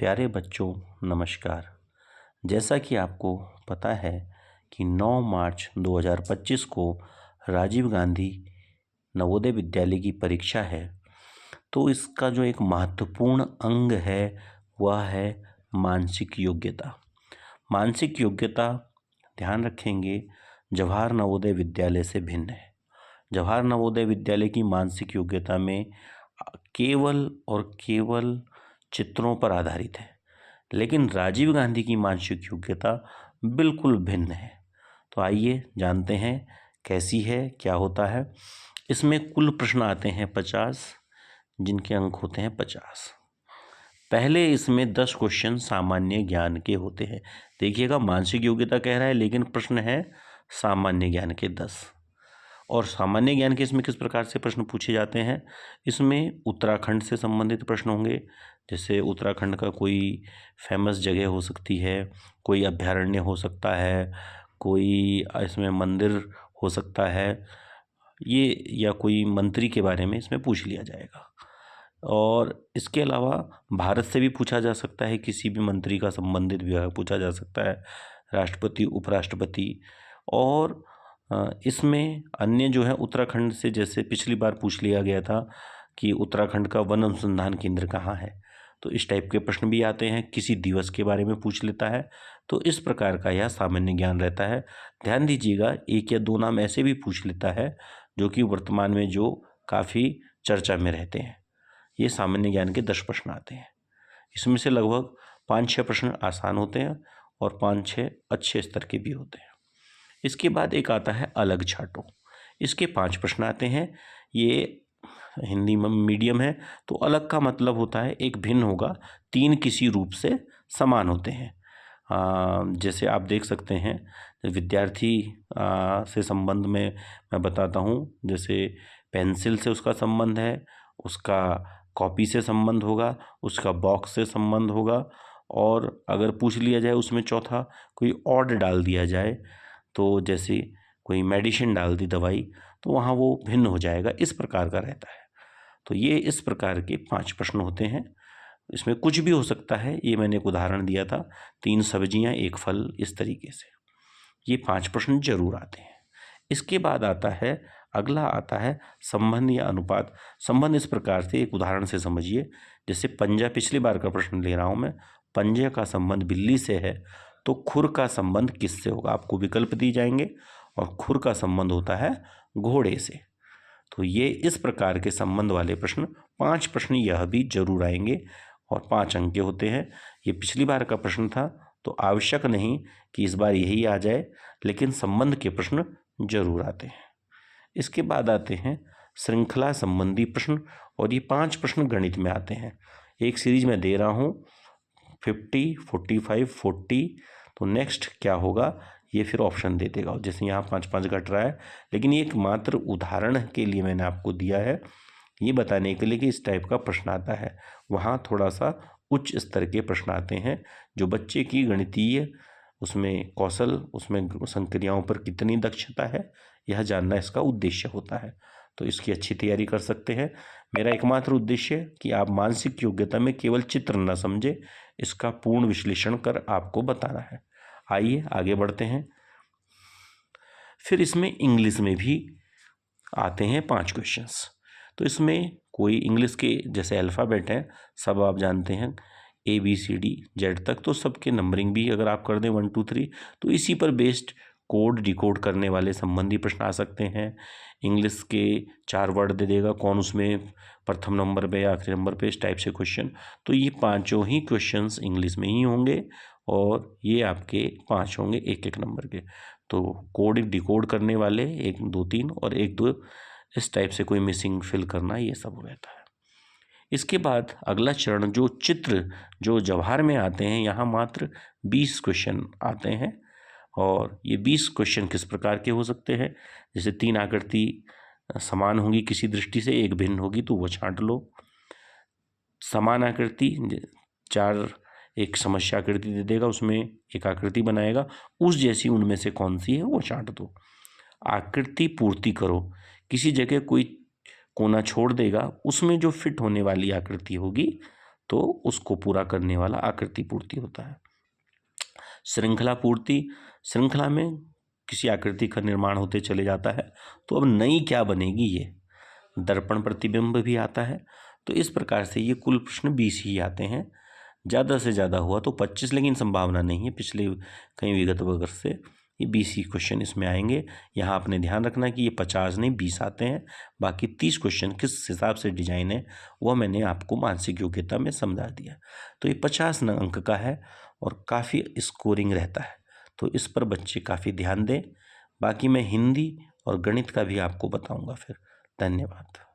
प्यारे बच्चों नमस्कार। जैसा कि आपको पता है कि 9 मार्च 2025 को राजीव गांधी नवोदय विद्यालय की परीक्षा है। तो इसका जो एक महत्वपूर्ण अंग है वह है मानसिक योग्यता। मानसिक योग्यता ध्यान रखेंगे जवाहर नवोदय विद्यालय से भिन्न है। जवाहर नवोदय विद्यालय की मानसिक योग्यता में केवल और केवल चित्रों पर आधारित है, लेकिन राजीव गांधी की मानसिक योग्यता बिल्कुल भिन्न है। तो आइए जानते हैं कैसी है, क्या होता है। इसमें कुल प्रश्न आते हैं 50, जिनके अंक होते हैं 50। पहले इसमें 10 क्वेश्चन सामान्य ज्ञान के होते हैं। देखिएगा, मानसिक योग्यता कह रहा है लेकिन प्रश्न है सामान्य ज्ञान के 10। और सामान्य ज्ञान के इसमें किस प्रकार से प्रश्न पूछे जाते हैं, इसमें उत्तराखंड से संबंधित प्रश्न होंगे। जैसे उत्तराखंड का कोई फेमस जगह हो सकती है, कोई अभ्यारण्य हो सकता है, कोई इसमें मंदिर हो सकता है, ये या कोई मंत्री के बारे में इसमें पूछ लिया जाएगा। और इसके अलावा भारत से भी पूछा जा सकता है, किसी भी मंत्री का संबंधित विभाग पूछा जा सकता है, राष्ट्रपति, उपराष्ट्रपति। और इसमें अन्य जो है उत्तराखंड से, जैसे पिछली बार पूछ लिया गया था कि उत्तराखंड का वन अनुसंधान केंद्र कहाँ है, तो इस टाइप के प्रश्न भी आते हैं। किसी दिवस के बारे में पूछ लेता है। तो इस प्रकार का यह सामान्य ज्ञान रहता है। ध्यान दीजिएगा, एक या दो नाम ऐसे भी पूछ लेता है जो कि वर्तमान में जो काफ़ी चर्चा में रहते हैं। ये सामान्य ज्ञान के 10 प्रश्न आते हैं। इसमें से लगभग 5-6 प्रश्न आसान होते हैं और 5-6 अच्छे स्तर के भी होते हैं। इसके बाद एक आता है अलग छाटो। इसके 5 प्रश्न आते हैं। ये हिंदी में मीडियम है, तो अलग का मतलब होता है एक भिन्न होगा, 3 किसी रूप से समान होते हैं। जैसे आप देख सकते हैं, विद्यार्थी से संबंध में मैं बताता हूँ। जैसे पेंसिल से उसका संबंध है, उसका कॉपी से संबंध होगा, उसका बॉक्स से संबंध होगा। और अगर पूछ लिया जाए उसमें चौथा कोई ऑड डाल दिया जाए, तो जैसे कोई मेडिसिन डाल दी, दवाई, तो वहाँ वो भिन्न हो जाएगा। इस प्रकार का रहता है। तो ये इस प्रकार के 5 प्रश्न होते हैं। इसमें कुछ भी हो सकता है, ये मैंने एक उदाहरण दिया था, 3 सब्जियां 1 फल, इस तरीके से ये 5 प्रश्न जरूर आते हैं। इसके बाद आता है, अगला आता है संबंध या अनुपात। संबंध इस प्रकार से, एक उदाहरण से समझिए। जैसे पंजा, पिछली बार का प्रश्न ले रहा हूं मैं, पंजे का संबंध बिल्ली से है, तो खुर का संबंध किससे होगा। आपको विकल्प दिए जाएंगे और खुर का संबंध होता है घोड़े से। तो ये इस प्रकार के संबंध वाले प्रश्न 5 प्रश्न यह भी जरूर आएंगे और 5 अंक के होते हैं। ये पिछली बार का प्रश्न था, तो आवश्यक नहीं कि इस बार यही आ जाए, लेकिन संबंध के प्रश्न जरूर आते हैं। इसके बाद आते हैं श्रृंखला संबंधी प्रश्न, और ये 5 प्रश्न गणित में आते हैं। एक सीरीज में दे रहा हूँ 50, 45, 40। तो नेक्स्ट क्या होगा, ये फिर ऑप्शन दे देगा। जैसे यहाँ 5-5 घट रहा है, लेकिन ये एक मात्र उदाहरण के लिए मैंने आपको दिया है, ये बताने के लिए कि इस टाइप का प्रश्न आता है। वहाँ थोड़ा सा उच्च स्तर के प्रश्न आते हैं, जो बच्चे की गणितीय उसमें कौशल, उसमें संक्रियाओं पर कितनी दक्षता है, यह जानना इसका उद्देश्य होता है। तो इसकी अच्छी तैयारी कर सकते हैं। मेरा एकमात्र उद्देश्य कि आप मानसिक योग्यता में केवल चित्र न समझे, इसका पूर्ण विश्लेषण कर आपको बताना है। आइए आगे बढ़ते हैं। फिर इसमें इंग्लिश में भी आते हैं 5 क्वेश्चंस। तो इसमें कोई इंग्लिश के जैसे अल्फ़ाबेट हैं, सब आप जानते हैं, ABCD Z तक, तो सबके नंबरिंग भी अगर आप कर दें 1 2 3, तो इसी पर बेस्ड कोड डिकोड करने वाले संबंधी प्रश्न आ सकते हैं। इंग्लिश के 4 वर्ड दे देगा, कौन उसमें प्रथम नंबर पे या आखिरी नंबर पे, इस टाइप से क्वेश्चन। तो ये 5 ही क्वेश्चंस इंग्लिश में ही होंगे, और ये आपके 5 होंगे 1-1 नंबर के। तो कोड डिकोड करने वाले 1 2 3 और 1 2, इस टाइप से कोई मिसिंग फिल करना, ये सब रहता है। इसके बाद अगला चरण, जो चित्र जो जवाहर में आते हैं, यहाँ मात्र 20 क्वेश्चन आते हैं। और ये 20 क्वेश्चन किस प्रकार के हो सकते हैं, जैसे 3 आकृति समान होंगी किसी दृष्टि से, एक भिन्न होगी तो वो छांट लो। समान आकृति 4, एक समस्या आकृति दे देगा, उसमें एक आकृति बनाएगा, उस जैसी उनमें से कौन सी है वो छांट दो। आकृति पूर्ति करो, किसी जगह कोई कोना छोड़ देगा, उसमें जो फिट होने वाली आकृति होगी तो उसको पूरा करने वाला आकृति पूर्ति होता है। श्रृंखला पूर्ति, श्रृंखला में किसी आकृति का निर्माण होते चले जाता है, तो अब नई क्या बनेगी ये, दर्पण प्रतिबिंब भी आता है। तो इस प्रकार से ये कुल प्रश्न 20 ही आते हैं, ज़्यादा से ज़्यादा हुआ तो 25, लेकिन संभावना नहीं है पिछले कई विगत वर्ष से ये 20 ही क्वेश्चन इसमें आएंगे। यहाँ आपने ध्यान रखना कि ये 50 नहीं 20 आते हैं। बाकी 30 क्वेश्चन किस हिसाब से डिजाइन है वह मैंने आपको मानसिक योग्यता में समझा दिया। तो ये 50 अंक का है और काफ़ी स्कोरिंग रहता है, तो इस पर बच्चे काफ़ी ध्यान दें। बाकी मैं हिंदी और गणित का भी आपको बताऊंगा फिर। धन्यवाद।